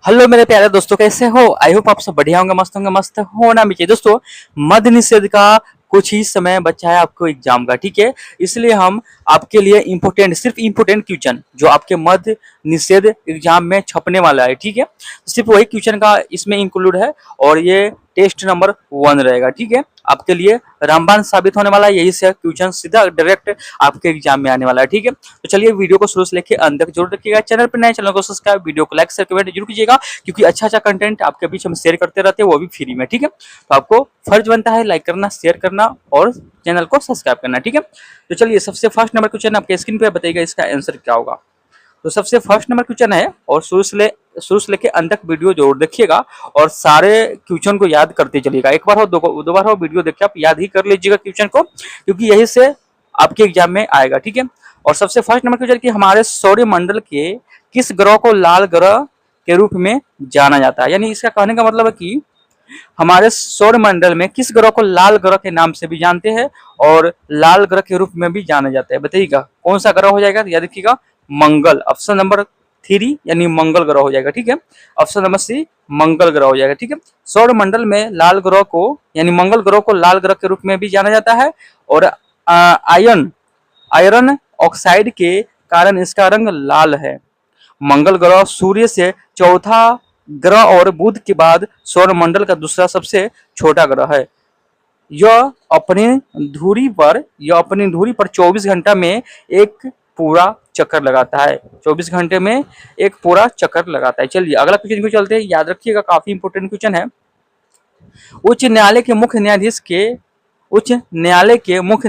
Hello मेरे प्यारे दोस्तों, कैसे हो? आई होप आप सब बढ़िया होंगे, मस्त होना भी चाहिए। दोस्तों, मद्य निषेध का कुछ ही समय बचा है आपको एग्जाम का, ठीक है। इसलिए हम आपके लिए इम्पोर्टेंट, सिर्फ इम्पोर्टेंट क्वेश्चन जो आपके मद्य निषेध एग्जाम में छपने वाला है, ठीक है, सिर्फ वही क्वेश्चन का इसमें इंक्लूड है और ये टेस्ट नंबर 1 रहेगा, ठीक है। आपके लिए रामबाण साबित होने वाला है, यही से क्वेश्चन सीधा डायरेक्ट आपके एग्जाम में आने वाला है, ठीक है। तो चलिए वीडियो को शुरू से लेकर अंत तक जरूर देखिएगा। चैनल पर नए, चैनल को सब्सक्राइब, वीडियो को लाइक शेयर कमेंट जरूर कीजिएगा, क्योंकि अच्छा कंटेंट आपके बीच हम शेयर करते रहते हैं, वो भी फ्री में, ठीक है। तो आपको फर्ज बनता है लाइक करना, शेयर करना और चैनल को सब्सक्राइब करना, ठीक है। तो चलिए सबसे फर्स्ट नंबर क्वेश्चन आपके स्क्रीन पे बताइएगा, इसका आंसर क्या होगा। तो सबसे फर्स्ट नंबर क्वेश्चन है और शुरू से लेके अंत तक वीडियो जरूर देखिएगा और सारे क्वेश्चन को याद करते चलिएगा। एक बार हो दो बार हो वीडियो देखिए, आप याद ही कर लीजिएगा क्वेश्चन को, क्योंकि यही से आपके एग्जाम में आएगा, ठीक है। और सबसे फर्स्ट नंबर क्वेश्चन कि हमारे सौर मंडल के किस ग्रह को लाल ग्रह के रूप में जाना जाता है। यानी इसका कहने का मतलब है कि हमारे सौर मंडल में किस ग्रह को लाल ग्रह के नाम से भी जानते हैं और लाल ग्रह के रूप में भी जाना जाता है। बताइएगा कौन सा ग्रह हो जाएगा। याद रखिएगा मंगल, ऑप्शन नंबर 3 यानी मंगल ग्रह हो जाएगा, ठीक है। ऑप्शन नंबर सी मंगल ग्रह हो जाएगा, ठीक है। सौर मंडल में लाल ग्रह को यानी मंगल ग्रह को लाल ग्रह के रूप में भी जाना जाता है और आयरन ऑक्साइड के कारण इसका रंग लाल है। मंगल ग्रह सूर्य से चौथा ग्रह और बुध के बाद सौर मंडल का दूसरा सबसे छोटा ग्रह है। यह अपनी धुरी पर 24 घंटा में एक पूरा चक्कर लगाता है। 24 घंटे में एक पूरा चक्कर लगाता है। चलिए अगला क्वेश्चन को चलते हैं, याद रखिएगा काफी इंपोर्टेंट क्वेश्चन है। उच्च न्यायालय के मुख्य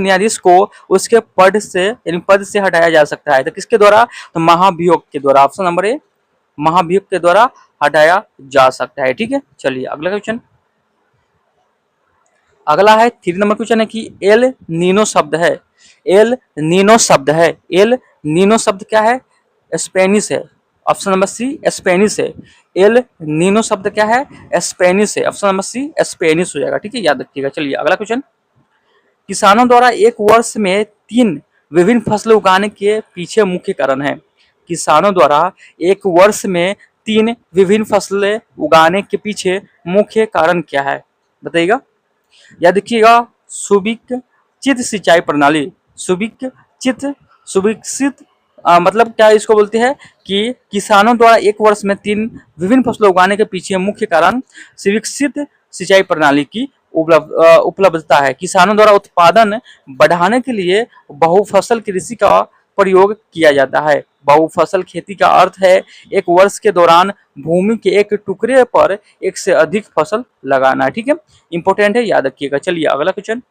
न्यायाधीश को उसके पद से हटाया जा सकता है। तो किसके द्वारा? तो महाभियोग के द्वारा। ऑप्शन नंबर ए महाभियोग के द्वारा हटाया जा सकता है, ठीक है। चलिए अगला क्वेश्चन, अगला है 3 नंबर क्वेश्चन है कि एल नीनो शब्द है। एल नीनो शब्द क्या है? स्पेनिश है। ऑप्शन नंबर सी स्पेनिश है। एल नीनो शब्द क्या है? स्पेनिश है। ऑप्शन नंबर सी स्पेनिश हो जाएगा, ठीक है, याद रखिएगा। चलिए अगला क्वेश्चन, किसानों द्वारा एक वर्ष में 3 विभिन्न फसलें उगाने के पीछे मुख्य कारण है। किसानों द्वारा एक वर्ष में 3 विभिन्न फसलें उगाने के पीछे मुख्य कारण क्या है? बताइएगा। याद रखिएगा सुविकसित सिंचाई प्रणाली। सुविकसित मतलब क्या इसको बोलते हैं कि किसानों द्वारा एक वर्ष में 3 विभिन्न फसलें उगाने के पीछे मुख्य कारण सुविकसित सिंचाई प्रणाली की उपलब्धता है। किसानों द्वारा उत्पादन बढ़ाने के लिए बहुफसल कृषि का प्रयोग किया जाता है। बहुफसल खेती का अर्थ है एक वर्ष के दौरान भूमि के एक टुकड़े पर एक से अधिक फसल लगाना, ठीक है, इंपॉर्टेंट है, याद रखिएगा। चलिए अगला क्वेश्चन,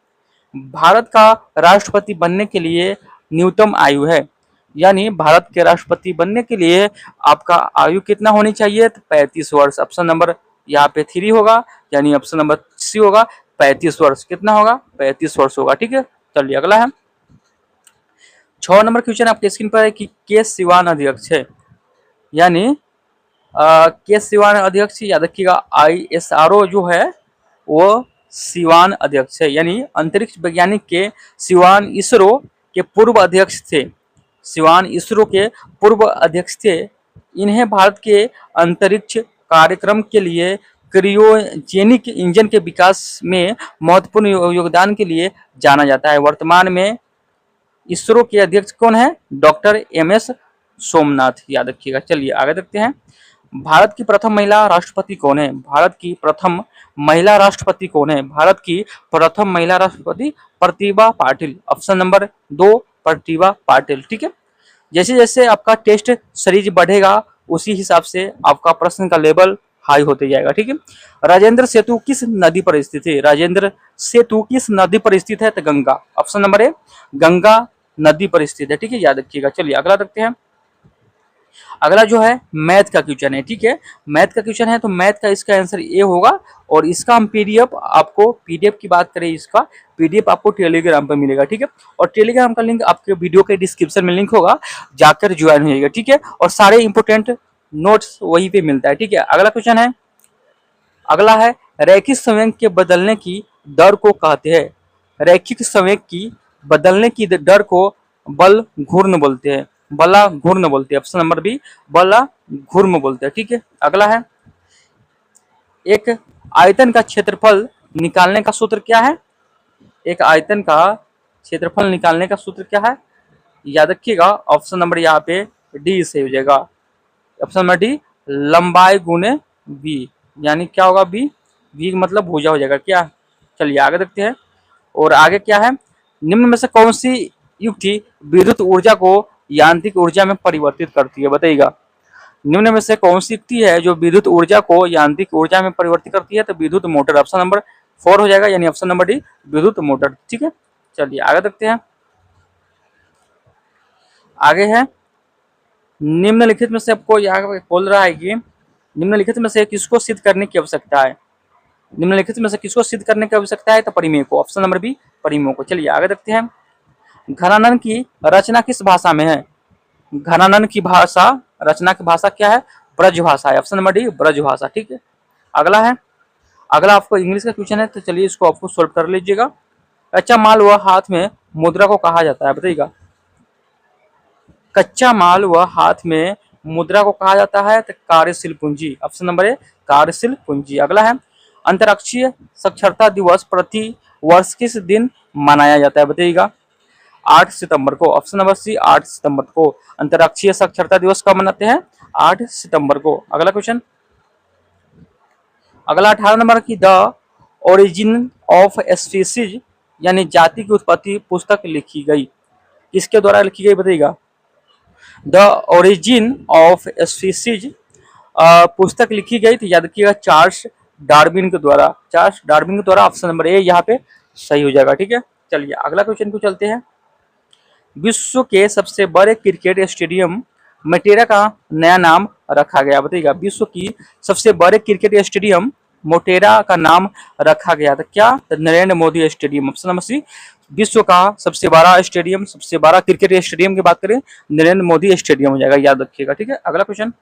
भारत का राष्ट्रपति बनने के लिए न्यूनतम आयु है। यानी भारत के राष्ट्रपति बनने के लिए आपका आयु कितना होनी चाहिए? तो 35 वर्ष। ऑप्शन नंबर यहाँ पे 3 होगा, यानी ऑप्शन नंबर सी होगा 35 वर्ष। कितना होगा? 35 वर्ष होगा, ठीक है। चलिए अगला है 6 नंबर क्वेश्चन आपके स्क्रीन पर है कि के सिवान अध्यक्ष है। यानी के सिवान अध्यक्ष, याद रखिएगा ISRO जो है वो सिवान अध्यक्ष है। यानी अंतरिक्ष वैज्ञानिक के सिवान इसरो के पूर्व अध्यक्ष थे। सिवान इसरो के पूर्व अध्यक्ष थे। इन्हें भारत के अंतरिक्ष कार्यक्रम के लिए क्रियोजेनिक इंजन के विकास में महत्वपूर्ण योगदान के लिए जाना जाता है। वर्तमान में इसरो के अध्यक्ष कौन है? डॉक्टर MS सोमनाथ, याद रखिएगा। चलिए आगे देखते हैं, भारत की प्रथम महिला राष्ट्रपति कौन है? भारत की प्रथम महिला राष्ट्रपति कौन है? भारत की प्रथम महिला राष्ट्रपति प्रतिभा पाटिल। ऑप्शन नंबर 2 प्रतिभा पाटिल, ठीक है। जैसे जैसे आपका टेस्ट सीरीज बढ़ेगा उसी हिसाब से आपका प्रश्न का लेवल हाई होते जाएगा, ठीक है। राजेंद्र सेतु किस नदी पर स्थित है? राजेंद्र सेतु किस नदी पर स्थित है? तो Ganga. Option number A Ganga नदी पर स्थित है, ठीक है, याद रखिएगा। चलिए अगला देखते हैं, अगला जो है मैथ का क्वेश्चन है, ठीक है। मैथ का क्वेश्चन है तो मैथ का इसका आंसर ए होगा और इसका हम पीडीएफ की बात करें, इसका पीडीएफ आपको टेलीग्राम पर मिलेगा, ठीक है। और टेलीग्राम का लिंक आपके वीडियो के डिस्क्रिप्शन में लिंक होगा, जाकर ज्वाइन हो जाएगा, ठीक है। और सारे इंपोर्टेंट नोट्स वहीं पे मिलता है, ठीक है। अगला क्वेश्चन है, अगला है रैखिक संवेग के बदलने की दर को कहते हैं। रैखिक संवेग की बदलने की दर को बल घूर्ण बोलते हैं। बला घूर्ण बोलते हैं। ऑप्शन नंबर बी बला घूर्ण बोलते हैं, ठीक है। अगला है एक आयतन का क्षेत्रफल निकालने का सूत्र क्या है? एक आयतन का क्षेत्रफल निकालने का सूत्र क्या है? याद रखिएगा, ऑप्शन नंबर यहाँ पे डी से हो जाएगा। ऑप्शन नंबर डी, लंबाई गुने बी, यानी क्या होगा? बी, बी मतलब भुजा हो जाएगा क्या? चलिए आगे देखते हैं। और आगे क्या है? निम्न में से कौन सी युक्ति विद्युत ऊर्जा को यांत्रिक ऊर्जा में परिवर्तित करती है? बताइएगा, निम्न में से कौन सी युक्ति है जो विद्युत ऊर्जा को यांत्रिक ऊर्जा में परिवर्तित करती है? तो विद्युत मोटर, ऑप्शन नंबर 4 हो जाएगा, यानी ऑप्शन नंबर डी विद्युत मोटर। ठीक है, चलिए आगे देखते हैं। आगे है, निम्नलिखित में से आपको यहाँ बोल रहा है कि निम्नलिखित में से किसको सिद्ध करने की आवश्यकता है? निम्नलिखित में से किसको सिद्ध करने की आवश्यकता है? तो परिमेय को, ऑप्शन नंबर बी परिमेय को। चलिए आगे देखते हैं। घनानन की रचना किस भाषा में है? घनानन की भाषा, रचना की भाषा क्या है? ब्रज भाषा है, ऑप्शन नंबर डी ब्रज भाषा। ठीक है, अगला है, अगला आपको इंग्लिश का क्वेश्चन है, तो चलिए इसको आपको सोल्व कर लीजिएगा। कच्चा माल व हाथ में मुद्रा को कहा जाता है? बताइएगा, कच्चा माल व हाथ में मुद्रा को कहा जाता है? तो कार्यशील पूंजी, ऑप्शन नंबर ए कार्यशील पूंजी। अगला है, अंतर्राष्ट्रीय साक्षरता दिवस प्रति वर्ष किस दिन मनाया जाता है? बताइएगा, 8 सितंबर को, ऑप्शन नंबर सी 8 सितंबर को अंतर्राष्ट्रीय साक्षरता दिवस कब मनाते हैं? 8 सितंबर को। अगला क्वेश्चन, अगला 18 नंबर की द ओरिजिन ऑफ स्पीसीज यानी जाति की उत्पत्ति पुस्तक लिखी गई, किसके द्वारा लिखी गई? बताइएगा, द ओरिजिन ऑफ स्पीसीज पुस्तक लिखी गई थी, याद रखिएगा, चार्ल्स डार्विन के द्वारा, चार्ल्स डार्विन के द्वारा। ऑप्शन नंबर ए यहाँ पे सही हो जाएगा। ठीक है, चलिए अगला क्वेश्चन को चलते हैं। विश्व के सबसे बड़े क्रिकेट स्टेडियम मोटेरा का नया नाम रखा गया? बताइएगा, विश्व की सबसे बड़े क्रिकेट स्टेडियम मोटेरा का नाम रखा गया था क्या? तो Narendra Modi stadium, option number C विश्व का सबसे बड़ा स्टेडियम, सबसे बड़ा क्रिकेट स्टेडियम की बात करें, नरेंद्र मोदी स्टेडियम हो जाएगा, याद रखिएगा। ठीक है, अगला क्वेश्चन,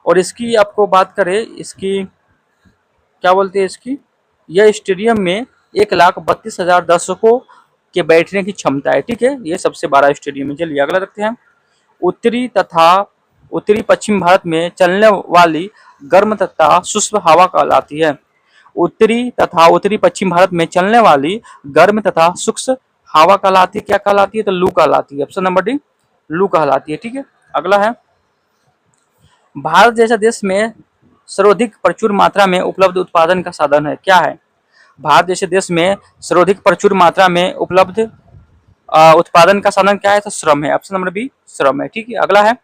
और इसकी आपको बात करें, इसकी क्या बोलते हैं, इसकी यह स्टेडियम में 1,32,000 दर्शकों के बैठने की क्षमता है। ठीक है, ये सबसे बड़ा स्टेडियम है। चलिए अगला रखते हैं। उत्तरी तथा उत्तरी पश्चिम भारत में चलने वाली गर्म तथा शुष्क हवा कहलाती है? उत्तरी तथा उत्तरी पश्चिम भारत में चलने वाली गर्म तथा शुष्क हवा कहलाती है, क्या कहलाती है? तो लू कहलाती है, ऑप्शन नंबर डी लू कहलाती है। ठीक है, अगला है, भारत जैसा देश में सर्वाधिक प्रचुर मात्रा में उपलब्ध उत्पादन का साधन है, क्या है? भारत जैसे देश में सर्वाधिक प्रचुर मात्रा में उपलब्ध उत्पादन का साधन क्या है? तो श्रम है, ऑप्शन नंबर बी श्रम है। ठीक है, अगला है,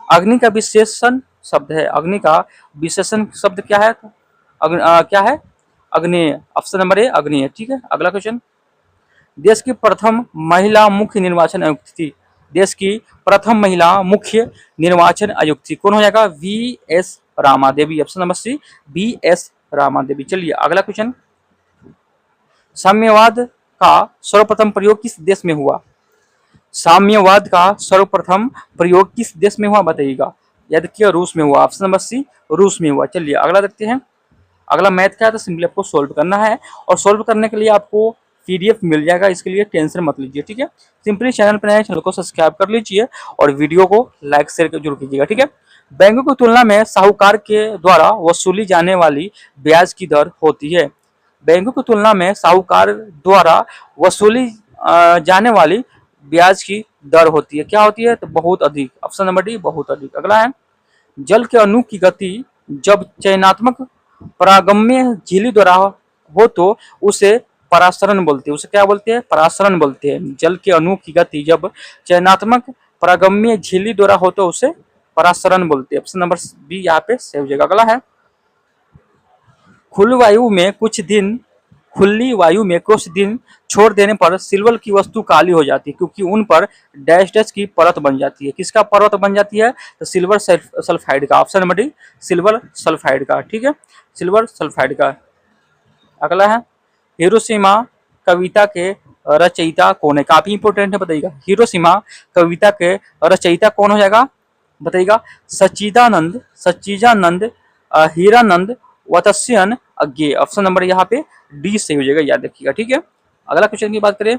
अग्नि का विशेषण शब्द है, अग्नि का विशेषण शब्द क्या है? तो क्या है? अग्नि, ऑप्शन नंबर ए अग्नि है। ठीक है, अगला क्वेश्चन, देश की प्रथम महिला मुख्य निर्वाचन आयुक्त थी? देश की प्रथम महिला मुख्य निर्वाचन आयुक्त थी, कौन हो जाएगा? V S. Rama Devi, option number c V S. Rama Devi. चलिए अगला क्वेश्चन, साम्यवाद का सर्वप्रथम प्रयोग किस देश में हुआ? साम्यवाद का सर्वप्रथम प्रयोग किस देश में हुआ? बताइएगा, याद रखिए रूस में हुआ, ऑप्शन नंबर सी रूस में हुआ। चलिए अगला देखते हैं। अगला मैथ का है, तो सिंपली आपको सोल्व करना है, और सोल्व करने के लिए आपको पीडीएफ मिल जाएगा, इसके लिए टेंशन मत लीजिए। ठीक है, सिंपली चैनल पर नए, चैनल को सब्सक्राइब कर लीजिए और वीडियो को लाइक शेयर जरूर कीजिएगा। ठीक है, बैंकों की तुलना में साहूकार के द्वारा वसूली जाने वाली ब्याज की दर होती है? बैंकों की तुलना में साहूकार द्वारा वसूली जाने वाली ब्याज की दर होती है, क्या होती है? तो बहुत अधिक, ऑप्शन नंबर डी बहुत अधिक। अगला है, जल के अणु की गति जब चयनात्मक परागम्य झिल्ली द्वारा हो तो उसे परासरण बोलते हैं, उसे क्या बोलते हैं? परासरण बोलते हैं। जल के अणु की गति जब चयनात्मक परागम्य झिल्ली द्वारा हो तो उसे परासरण बोलते हैं, ऑप्शन नंबर बी यहाँ पे सही हो जाएगा। अगला है, खुली वायु में कुछ दिन छोड़ देने पर सिल्वर की वस्तु काली हो जाती है, क्योंकि उन पर डैश डैश की परत बन जाती है, किसका परत बन जाती है? तो सिल्वर सल्फाइड का, option number D silver sulphide का। ठीक है, सिल्वर सल्फाइड का। अगला है, हिरोशिमा कविता के रचयिता कौन है? काफी इंपोर्टेंट है, बताइएगा, हिरोशिमा कविता के रचयिता कौन हो जाएगा? बताइएगा, सच्चिदानंद हीरानंद वत्स्यन अज्ञे, ऑप्शन नंबर यहाँ पे डी से हो जाएगा, याद रखिएगा। ठीक है, अगला क्वेश्चन की बात करें,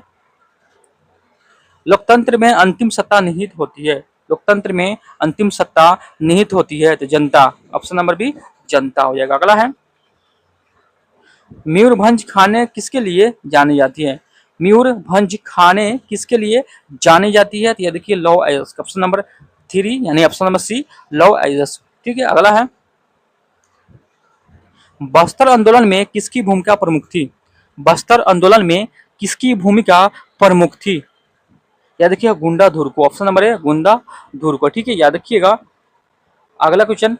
लोकतंत्र में अंतिम सत्ता निहित होती है? लोकतंत्र में अंतिम सत्ता निहित होती है तो जनता, ऑप्शन नंबर बी जनता हो जाएगा। अगला है, मयूरभंज खाने किसके लिए जानी जाती है? मयूरभंज खाने किसके लिए जानी जाती है? तो ये देखिए लौ अयस्क, ऑप्शन नंबर 3 यानी ऑप्शन नंबर सी, लौ अयस्क। ठीक है, अगला है, बस्तर आंदोलन में किसकी भूमिका प्रमुख थी? बस्तर आंदोलन में किसकी भूमिका प्रमुख थी? याद रखिएगा गुंडा धुर को, ऑप्शन नंबर है गुंडा धुर को। ठीक है, याद रखिएगा। अगला क्वेश्चन,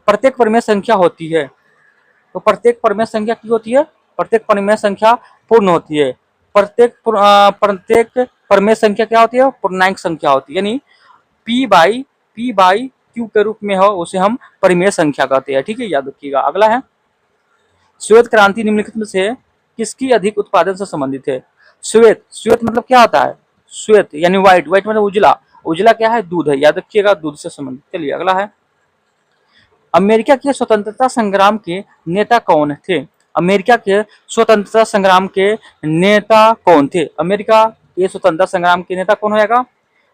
प्रत्येक परिमेय संख्या होती है, तो प्रत्येक परिमेय संख्या की होती है? प्रत्येक परिमेय संख्या पूर्ण होती है। प्रत्येक परिमेय संख्या क्या होती है? पूर्णांक संख्या होती है, यानी पी बाई क्यू के रूप में हो उसे हम परिमेय संख्या कहते हैं। ठीक है, याद रखिएगा। अगला है, श्वेत क्रांति निम्नलिखित में से किसकी अधिक उत्पादन से संबंधित है? श्वेत, श्वेत मतलब क्या होता है? श्वेत यानी व्हाइट, व्हाइट मतलब उजला, उजला क्या है? दूध है, याद रखिएगा, दूध से संबंधित। चलिए अगला है, अमेरिका के स्वतंत्रता संग्राम के नेता कौन थे? अमेरिका के स्वतंत्रता संग्राम के नेता कौन थे? अमेरिका के स्वतंत्रता संग्राम के नेता कौन होगा?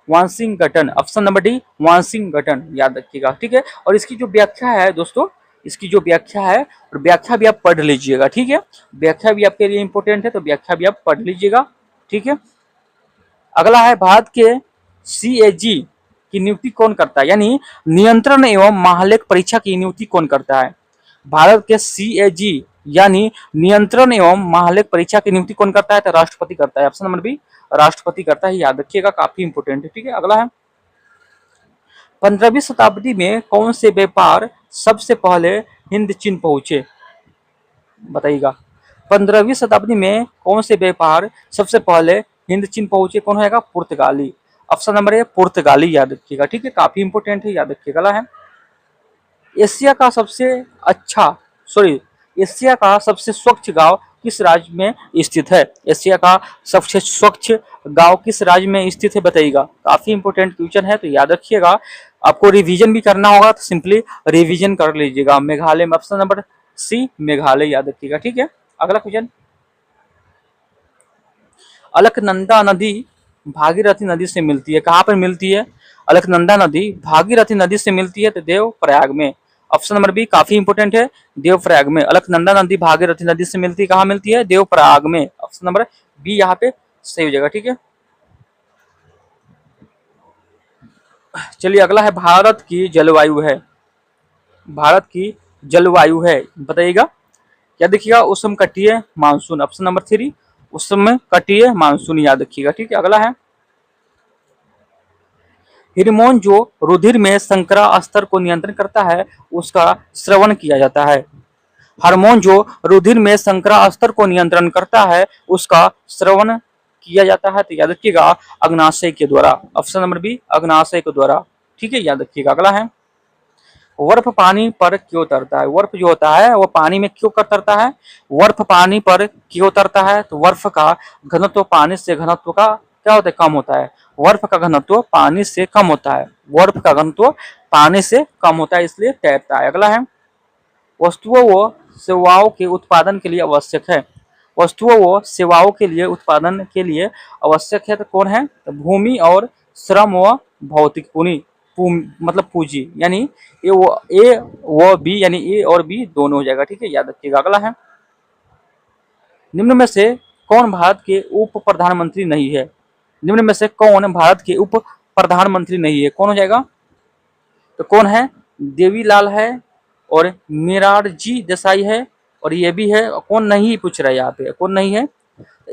Washington, option number D, Washington, याद रखिएगा। ठीक है, और इसकी जो व्याख्या है दोस्तों, इसकी जो व्याख्या है, और व्याख्या भी आप पढ़ लीजिएगा। ठीक है, व्याख्या भी आपके लिए इंपॉर्टेंट है, तो व्याख्या भी आप पढ़ लीजिएगा। ठीक है, अगला है, भारत के सीएजी की नियुक्ति कौन करता है? यानी नियंत्रण एवं महालेख परीक्षा की नियुक्ति कौन करता है? भारत के सीएजी यानी नियंत्रण एवं महालेख परीक्षा की नियुक्ति कौन करता है? तो राष्ट्रपति करता है, ऑप्शन नंबर बी, राष्ट्रपति करता है, याद रखिएगा, काफी इंपोर्टेंट है। ठीक है, अगला है, 15वीं शताब्दी में कौन से व्यापार सबसे पहले हिंद चीन पहुंचे? बताइएगा, 15वीं शताब्दी में कौन से व्यापार सबसे पहले हिंद चीन पहुंचे? कौन होगा? पुर्तगाली, ऑप्शन नंबर ए, पुर्तगाली, याद रखिएगा। ठीक है, काफी इंपोर्टेंट है, याद रखिएगा। अगला है, एशिया का सबसे अच्छा सॉरी एशिया का सबसे स्वच्छ गांव किस राज्य में स्थित है? एशिया का सबसे स्वच्छ गांव किस राज्य में स्थित है? बताइएगा, काफी इंपोर्टेंट क्वेश्चन है, तो याद रखिएगा। आपको रिवीजन भी करना होगा तो सिंपली रिवीजन कर लीजिएगा। मेघालय में, ऑप्शन नंबर सी, मेघालय, याद रखिएगा। ठीक है, अगला क्वेश्चन, अलकनंदा नदी भागीरथी नदी से मिलती है, कहाँ पर मिलती है? अलकनंदा नदी भागीरथी नदी से मिलती है, तो देवप्रयाग में, ऑप्शन नंबर बी, काफी इंपोर्टेंट है, देवप्रयाग में। अलकनंदा नदी भागीरथी नदी से मिलती है, कहाँ मिलती है? देवप्रयाग में, ऑप्शन नंबर बी यहाँ पे सही हो जाएगा। ठीक है, चलिए अगला है, भारत की जलवायु है, भारत की जलवायु है, बताइएगा। क्या देखिएगा, उष्णकटिबंधीय मानसून, ऑप्शन नंबर 3, उष्णकटिबंधीय मानसून, याद रखिएगा। ठीक है, अगला है, हार्मोन जो रुधिर में शर्करा स्तर को नियंत्रित करता है उसका श्रवण किया जाता है। हार्मोन जो रुधिर में शर्करा स्तर को नियंत्रण करता है उसका श्रवण किया जाता है, तो याद रखिएगा अग्नाशय के द्वारा, ऑप्शन नंबर बी, अग्नाशय के द्वारा। ठीक है, याद रखिएगा। अगला है, बर्फ पानी पर क्यों उतरता है? बर्फ जो होता है वो पानी में क्यों उतरता है? बर्फ पानी पर क्यों उतरता है? तो बर्फ का घनत्व पानी से घनत्व का क्या होता है? कम होता है। बर्फ का घनत्व पानी से कम होता है, बर्फ का घनत्व पानी से कम होता है, इसलिए तैरता है। अगला है, वस्तुओं व सेवाओं के उत्पादन के लिए आवश्यक है, वस्तुओं व सेवाओं के लिए उत्पादन के लिए आवश्यक है, तो कौन है? तो भूमि और श्रम व भौतिक पूंजी, मतलब पूंजी, यानी ए व बी, यानी ए और बी दोनों हो जाएगा। ठीक है, याद रखिएगा। अगला है, निम्न में से कौन भारत के उप प्रधानमंत्री नहीं है? निम्न में से कौन भारत के उप प्रधानमंत्री नहीं है? कौन हो जाएगा? तो कौन है? देवीलाल है, और मोरारजी देसाई है, और ये भी है, कौन नहीं पूछ रहा है यहाँ पे, कौन नहीं है?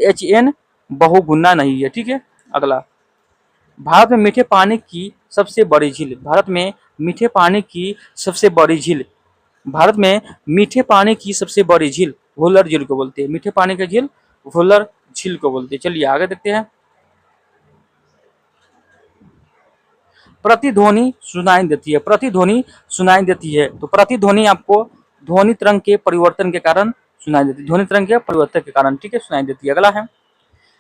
HN बहुगुणा नहीं है। ठीक है, अगला, भारत में मीठे पानी की सबसे बड़ी झील, भारत में मीठे पानी की सबसे बड़ी झील, भारत में मीठे पानी की सबसे बड़ी झील वुलर झील को बोलते हैं, मीठे पानी की झील वुलर झील को बोलते हैं। चलिए आगे देखते हैं, प्रतिध्वनि सुनाई देती है, प्रतिध्वनि सुनाई देती है, तो प्रतिध्वनि आपको ध्वनि तरंग के परिवर्तन के कारण सुनाई देती है, ध्वनि तरंग के परिवर्तन के कारण, ठीक है, सुनाई देती है। अगला है,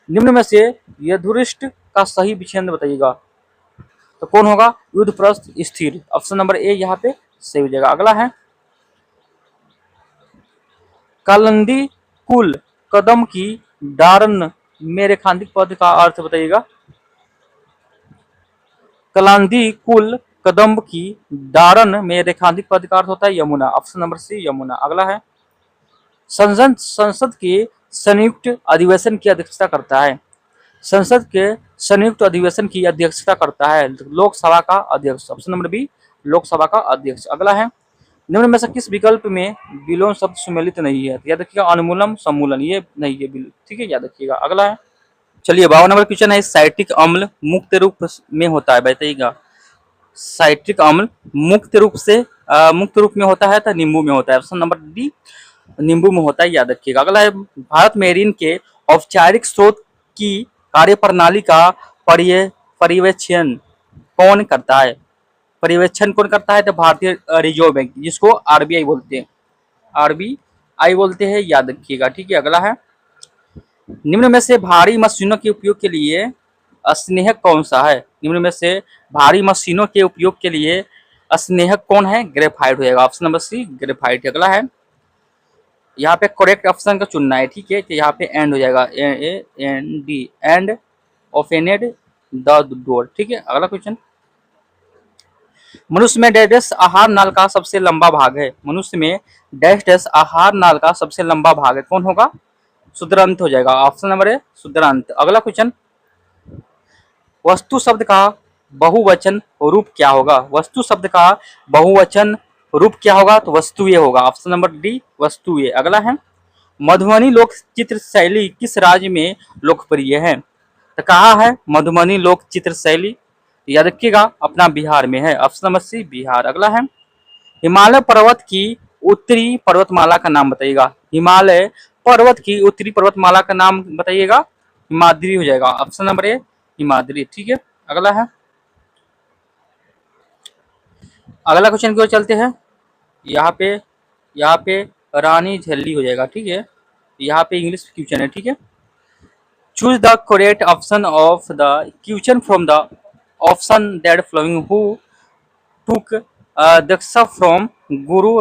निम्न में से यदुरिष्ट का सही विच्छेद बताइएगा, तो कौन होगा? युद्धप्रस्थ स्थिर, ऑप्शन नंबर ए यहाँ पे सही हो जाएगा। अगला है, कालिंदी कुल कदम की डारन में रेखांकित पद का अर्थ बताइएगा। कलांदी कुल कदम्ब की दारन में रेखांकित पद का अर्थ होता है Yamuna. Option number C Yamuna. अगला है, संसद संसद के संयुक्त अधिवेशन की अध्यक्षता करता है। संसद के संयुक्त अधिवेशन की अध्यक्षता करता है लोकसभा का अध्यक्ष। ऑप्शन नंबर बी लोकसभा का अध्यक्ष। अगला है, निम्न में से किस विकल्प में विलोम शब्द सुमेलित नहीं है? याद रखिएगा अनुमूलम सम्मूलन ये नहीं है, ठीक है, याद रखिएगा। अगला है, चलिए 52 नंबर क्वेश्चन है, साइट्रिक अम्ल मुक्त रूप में होता है, बताइएगा। साइट्रिक अम्ल मुक्त रूप में होता है तो नींबू में होता है। ऑप्शन नंबर डी नींबू में होता है, याद रखिएगा। अगला है, भारत में ऋण के औपचारिक स्रोत की कार्यप्रणाली का पर्यवेक्षण कौन करता है? पर्यवेक्षण कौन करता है? तो भारतीय रिजर्व बैंक, जिसको आरबीआई बोलते हैं, आरबीआई बोलते हैं, याद रखिएगा, ठीक है। अगला है, निम्न में से भारी मशीनों के उपयोग के लिए स्नेहक कौन सा है? निम्न में से भारी मशीनों के उपयोग के लिए स्नेहक कौन है? ग्रेफाइट हो जाएगा। Option number C graphite. अगला है, यहाँ पे करेक्ट ऑप्शन का चुनना है, ठीक है, तो यहाँ पे एंड हो जाएगा, N D and opened the door, ठीक है। अगला क्वेश्चन, मनुष्य में डैश आहार नाल का सबसे लंबा भाग है। मनुष्य में डैश आहार नाल का सबसे लंबा भाग है, कौन होगा? शुद्रांत हो जाएगा। ऑप्शन नंबर है शुद्रांत। अगला क्वेश्चन, वस्तु शब्द का बहुवचन रूप क्या होगा? वस्तु शब्द का बहुवचन रूप क्या होगा? तो वस्तुएं होगा। ऑप्शन नंबर डी वस्तुएं। अगला है, मधुबनी लोक चित्र शैली किस राज्य में लोकप्रिय है? तो कहा है मधुबनी लोक चित्र शैली, याद रखिएगा, अपना बिहार में है। Option number C Bihar. अगला है, हिमालय पर्वत की उत्तरी पर्वतमाला का नाम बताइएगा। हिमालय पर्वत की उत्तरी पर्वतमाला का नाम बताइएगा। हिमाद्री हो जाएगा। ऑप्शन नंबर ए हिमाद्री, ठीक है। अगला है, अगला क्वेश्चन की ओर चलते हैं। यहाँ पे रानी झल्ली हो जाएगा, ठीक है। यहाँ पे इंग्लिश क्वेश्चन है, ठीक है। Choose the correct option of the question from the option that flowing who took diksha from guru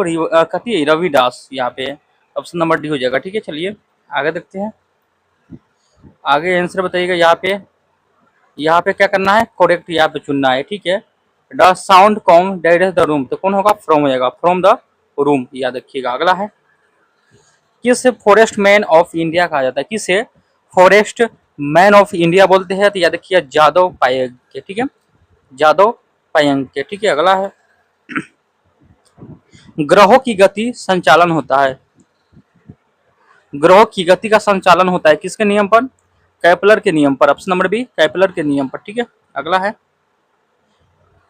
कति रविदास। यहाँ पे ऑप्शन नंबर डी हो जाएगा, ठीक है। चलिए आगे देखते हैं, आगे आंसर बताइएगा। यहाँ पे क्या करना है? करेक्ट यहाँ पे चुनना है, ठीक है। The sound com dead the room, तो कौन होगा? फ्रॉम हो जाएगा, फ्रॉम द रूम, याद रखिएगा। अगला है, किस फॉरेस्ट मैन ऑफ इंडिया कहा जाता है? किसे फॉरेस्ट मैन ऑफ इंडिया बोलते हैं? तो याद रखिए जादव पायेंग के, ठीक है, जादव पायेंग के, ठीक है। अगला है, ग्रहों की गति संचालन होता है, ग्रहों की गति का संचालन होता है किसके नियम पर? कैपलर के नियम पर। ऑप्शन नंबर बी कैपलर के नियम पर, ठीक है। अगला है,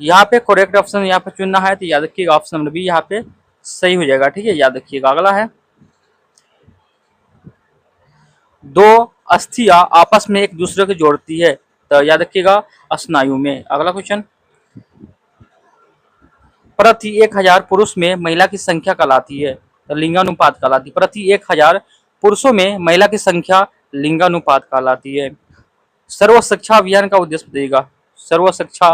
यहाँ पे करेक्ट ऑप्शन यहाँ पे चुनना है, तो याद रखिएगा ऑप्शन नंबर बी यहाँ पे सही हो जाएगा, ठीक है, याद रखिएगा। अगला है, दो अस्थियां आपस में एक दूसरे को जोड़ती है, तो याद रखिएगा स्नायु में। अगला क्वेश्चन, प्रति 1000 पुरुष में महिला की संख्या कहलाती है, तो लिंगानुपात कहलाती है। प्रति 1000 पुरुषों में महिला की संख्या लिंगानुपात कहलाती है। सर्व शिक्षा अभियान का उद्देश्य बताइएगा। सर्व शिक्षा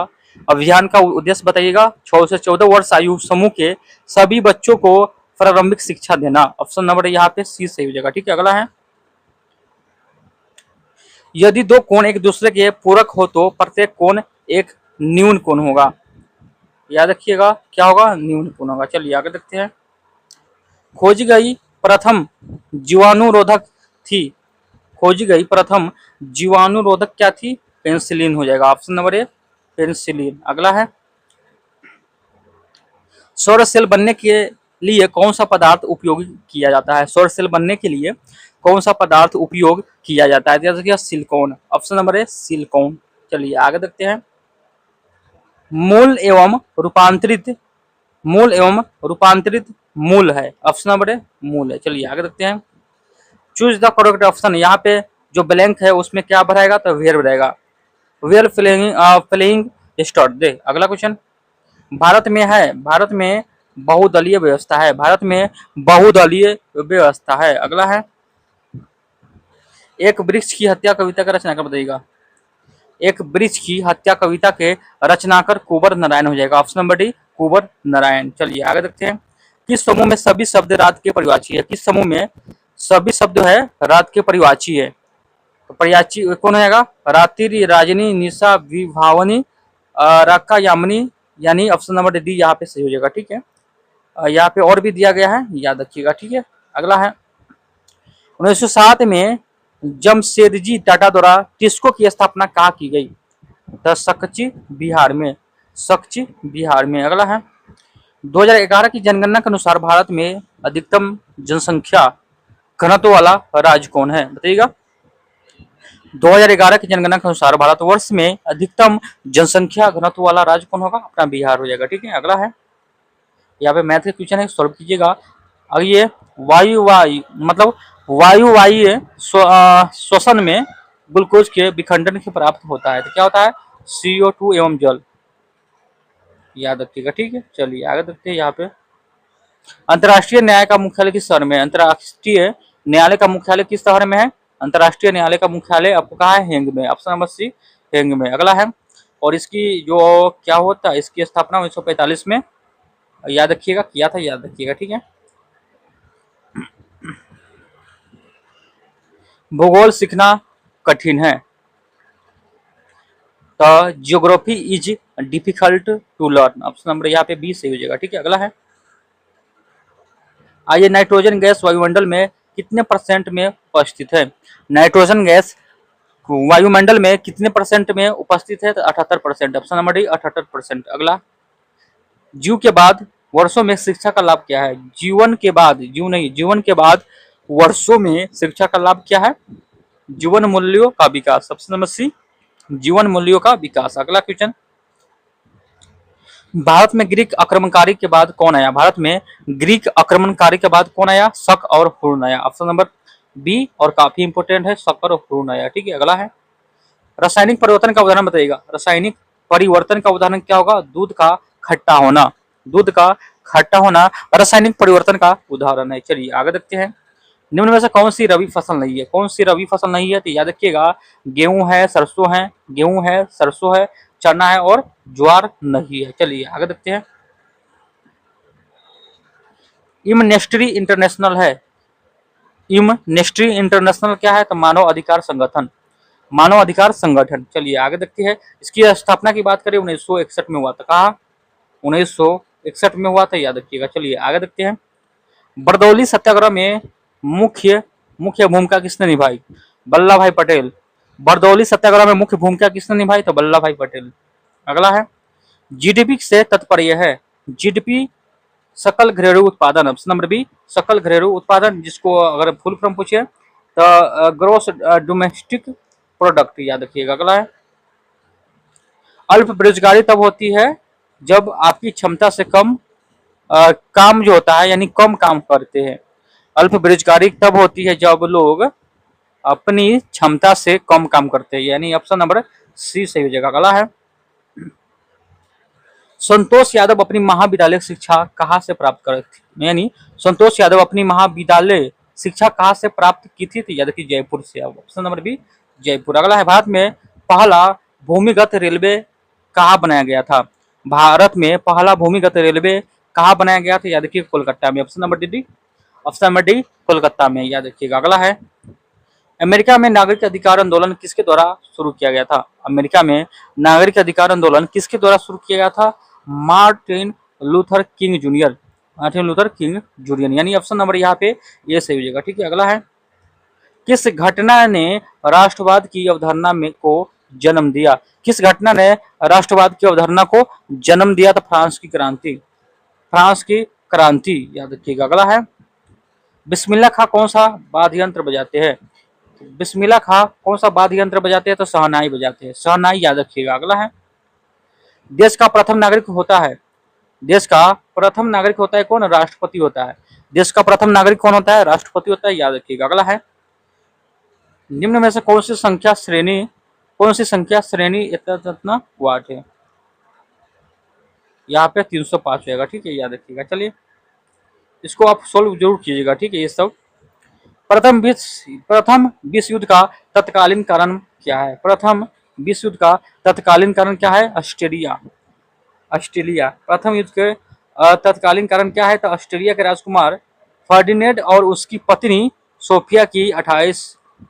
अभियान का उद्देश्य बताइएगा 6 से 14 वर्ष आयु समूह के सभी बच्चों को प्रारंभिक शिक्षा देना। ऑप्शन नंबर यहाँ पे सी सही हो जाएगा, ठीक है। अगला है, यदि दो कोण एक दूसरे के पूरक हो तो प्रत्येक कोण एक न्यून कोण होगा, याद रखिएगा क्या होगा? न्यून कोण होगा। चलिए आगे देखते हैं, खोजी गई प्रथम जीवाणुरोधक थी, खोजी गई प्रथम जीवाणुरोधक क्या थी? पेनिसिलिन हो जाएगा। Option number A penicillin. अगला है, सौर सेल बनने के लिए कौन सा पदार्थ उपयोग किया जाता है? सौर सेल बनने के लिए कौन सा पदार्थ उपयोग किया जाता है? जैसे कि silicon. Option number A silicon. चलिए आगे देखते हैं, मूल एवं रूपांतरित मूल है। ऑप्शन नंबर ए मूल है। चलिए आगे देखते हैं, चूज द करेक्ट ऑप्शन। यहाँ पे जो ब्लैंक है उसमें क्या भराएगा? तो वेयर रहेगा, वेयर फिलिंग स्टार्ट दे। अगला क्वेश्चन, भारत में बहुदलीय व्यवस्था है, भारत में बहुदलीय व्यवस्था है। अगला है, एक वृक्ष की हत्या कविता का रचनाकर बताइएगा। एक वृक्ष की हत्या कविता के रचनाकर कुंवर नारायण हो जाएगा। ऑप्शन नंबर डी कुंवर नारायण। चलिए आगे देखते हैं, किस समूह में सभी शब्द रात के परिवाची है? किस समूह में सभी शब्द है रात के परिवाची है? तो परिवाची कौन होगा? रात्रि, राजनी, निशा, विभावनी, राका, यामिनी, यानी ऑप्शन नंबर डी यहाँ पे सही हो जाएगा। ठीक है, यहाँ पे और भी दिया गया है, याद रखिएगा। ठीक है, अगला है 1907 में जमशेदजी टाटा द्वारा टिस्को की स्थापना कहाँ की गई? तो सकची बिहार में, सकची बिहार में। अगला है 2011 की जनगणना के अनुसार भारत में अधिकतम जनसंख्या घनत्व वाला राज्य कौन है? बताइएगा। 2011 की जनगणना के अनुसार भारतवर्ष में अधिकतम जनसंख्या घनत्व वाला राज्य कौन होगा? अपना बिहार हो जाएगा। ठीक है, अगला है यहाँ पे मैथ के क्वेश्चन है, सॉल्व कीजिएगा। अब ये वायु मतलब वायुवायु श्वसन में ग्लूकोज के विखंडन से प्राप्त होता है, तो क्या होता है? CO2 एवं जल, याद रखिएगा। ठीक है, चलिए आगे देखते हैं। यहाँ पे अंतर्राष्ट्रीय न्याय का मुख्यालय किस शहर में है? अंतर्राष्ट्रीय न्यायालय का मुख्यालय किस शहर में है? अंतर्राष्ट्रीय न्यायालय का मुख्यालय आपको कहा है? हेंग में, ऑप्शन नंबर सी, हेंग में। अगला है, और इसकी जो क्या होता है, इसकी स्थापना 1945 में, याद रखिएगा, किया था, याद रखिएगा। ठीक है, भूगोल सीखना कठिन है, तो geography is difficult to learn, option number यहाँ पे बी सही हो जाएगा। ठीक है, अगला है, आइए नाइट्रोजन गैस वायुमंडल में कितने परसेंट में उपस्थित है? नाइट्रोजन गैस वायुमंडल में कितने परसेंट में उपस्थित है? तो 78%, ऑप्शन नंबर डी 78%। अगला, जीव के बाद वर्षों में शिक्षा का लाभ क्या है? जीवन के बाद, जीव नहीं, जीवन के बाद वर्षों में शिक्षा का लाभ क्या है? जीवन मूल्यों का विकास, ऑप्शन नंबर सी, जीवन मूल्यों का विकास। अगला क्वेश्चन, भारत में ग्रीक आक्रमणकारी के बाद कौन आया? भारत में ग्रीक आक्रमणकारी के बाद कौन आया? शक और हुन आया, ऑप्शन नंबर बी, और काफी इंपोर्टेंट है, शक और हुन आया। ठीक है, अगला है, रासायनिक परिवर्तन का उदाहरण बताइएगा। रासायनिक परिवर्तन का उदाहरण क्या होगा? दूध का खट्टा होना, दूध का खट्टा होना रासायनिक परिवर्तन का उदाहरण है। चलिए आगे देखते हैं, निम्न में से कौन सी रबी फसल नहीं है? कौन सी रबी फसल नहीं है? तो याद रखिएगा, गेहूं है, सरसों है, गेहूं है, सरसों है, चना है, और ज्वार नहीं है। चलिए आगे देखते हैं, एमनेस्टी इंटरनेशनल है, एमनेस्टी इंटरनेशनल क्या है? तो मानव अधिकार संगठन, मानव अधिकार संगठन। चलिए आगे देखते हैं, इसकी स्थापना की बात करें 1961 में हुआ था। कहा? 1961 में हुआ था, याद रखिएगा। चलिए आगे देखते हैं, बरदौली सत्याग्रह में मुख्य मुख्य भूमिका किसने निभाई? वल्लभ भाई पटेल। बरदौली सत्याग्रह में मुख्य भूमिका किसने निभाई? तो वल्लभ भाई पटेल। अगला है, जीडीपी से तात्पर्य है, जीडीपी सकल घरेलू उत्पादन, ऑप्शन नंबर बी, सकल घरेलू उत्पादन, जिसको अगर फुल फॉर्म पूछे तो ग्रोस डोमेस्टिक प्रोडक्ट, याद रखिएगा। अगला है, अल्प बेरोजगारी तब होती है जब आपकी क्षमता से कम काम जो होता है, यानी कम काम करते हैं। अल्प बेरोजगारी तब होती है जब लोग अपनी क्षमता से कम काम करते हैं, यानी ऑप्शन नंबर सी सही हो जाएगा। अगला है, संतोष यादव अपनी महाविद्यालय शिक्षा कहाँ से प्राप्त कर थी? यानी संतोष यादव अपनी महाविद्यालय शिक्षा कहाँ से प्राप्त की थी? तो याद रखिए जयपुर से, ऑप्शन नंबर बी, जयपुर। अगला है, भारत में पहला भूमिगत रेलवे कहाँ बनाया गया था? भारत में पहला भूमिगत रेलवे कहाँ बनाया गया था? याद रखिए कोलकाता में, option number D, option number D Kolkata में, याद रखिएगा। अगला है, अमेरिका में नागरिक अधिकार आंदोलन किसके द्वारा शुरू किया गया था? अमेरिका में नागरिक अधिकार आंदोलन किसके द्वारा शुरू किया गया था? Martin Luther king junior, Martin Luther king junior, यानी ऑप्शन नंबर यहाँ पे ये सही हो जाएगा। ठीक है, अगला है, किस घटना ने राष्ट्रवाद की अवधारणा में को जन्म दिया? किस घटना ने राष्ट्रवाद की अवधारणा को जन्म दिया? तो फ्रांस की क्रांति, फ्रांस की क्रांति, याद रखिएगा। अगला है, बिस्मिल्लाह खां कौन सा वाद्य यंत्र बजाते हैं? बिस्मिल्लाह खां कौन सा वाद्य यंत्र बजाते हैं? तो शहनाई बजाते हैं, शहनाई, याद रखिएगा। अगला है, देश का प्रथम नागरिक होता है, देश का प्रथम नागरिक होता है कौन? राष्ट्रपति होता है। देश का प्रथम नागरिक कौन होता है? राष्ट्रपति होता है, याद रखिएगा। अगला है, निम्न में से कौन सी संख्या श्रेणी, कौन सी संख्या श्रेणी इतना वाट है? यहाँ पे 305 होगा। ठीक है, याद रखिएगा। चलिए इसको आप सोल्व जरूर कीजिएगा। ठीक है, ये सब। प्रथम विश्व युद्ध का तत्कालीन कारण क्या है? प्रथम विश्व युद्ध का तत्कालीन कारण क्या है? Australia, Australia. प्रथम युद्ध के तत्कालीन कारण क्या है? तो ऑस्ट्रेलिया के राजकुमार फर्डिनेंड और उसकी पत्नी सोफिया की 28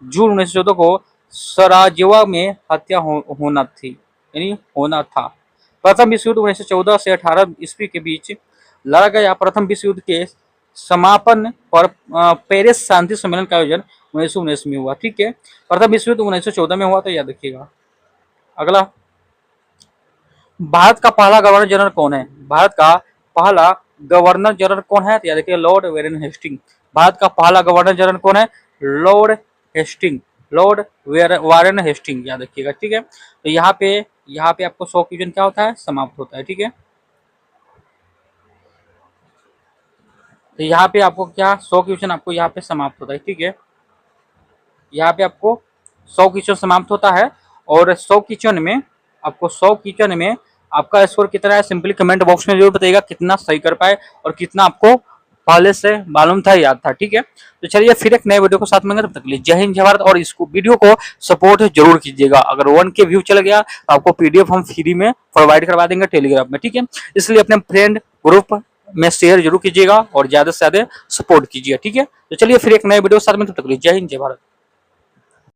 जून 1914 को सराजेवो में हत्या होना थी, यानी होना था। प्रथम विश्व युद्ध 1914 से 18 ईस्वी के बीच लड़ा गया प्रथम विश्व युद्ध के समापन पर पेरिस शांति सम्मेलन का आयोजन 1919 में हुआ। ठीक है, प्रथम विश्व युद्ध 1914 में हुआ, तो याद रखिएगा। अगला, भारत का पहला गवर्नर जनरल कौन है? भारत का पहला गवर्नर जनरल कौन है? तो याद रखिए लॉर्ड वेरन हेस्टिंग। भारत का पहला गवर्नर जनरल कौन है? Lord Hasting, lord Warren Hasting, याद रखिएगा। ठीक है, तो यहाँ पे आपको 100 क्वेश्चन क्या होता है? समाप्त होता है। ठीक है, तो यहाँ पे आपको क्या 100 क्वेश्चन आपको यहाँ पे समाप्त होता है। ठीक है, यहाँ पे आपको 100 क्वेश्चन समाप्त होता है और 100 क्वेश्चन में आपका स्कोर कितना है? सिंपली कमेंट बॉक्स में जरूर बताइएगा कितना सही कर पाए और कितना आपको पहले से मालूम था, याद था। ठीक है, तो चलिए फिर एक नए वीडियो को साथ में, तब तक के लिए जय हिंद जय भारत। और इसको वीडियो को सपोर्ट जरूर कीजिएगा। अगर 1K व्यू चल गया तो आपको PDF हम फ्री में प्रोवाइड करवा देंगे टेलीग्राम में। ठीक है, इसलिए अपने फ्रेंड ग्रुप में शेयर जरूर कीजिएगा और ज्यादा से ज्यादा सपोर्ट कीजिएगा। ठीक है, तो चलिए फिर एक नए वीडियो साथ में, तब तक के लिए जय हिंद जय भारत।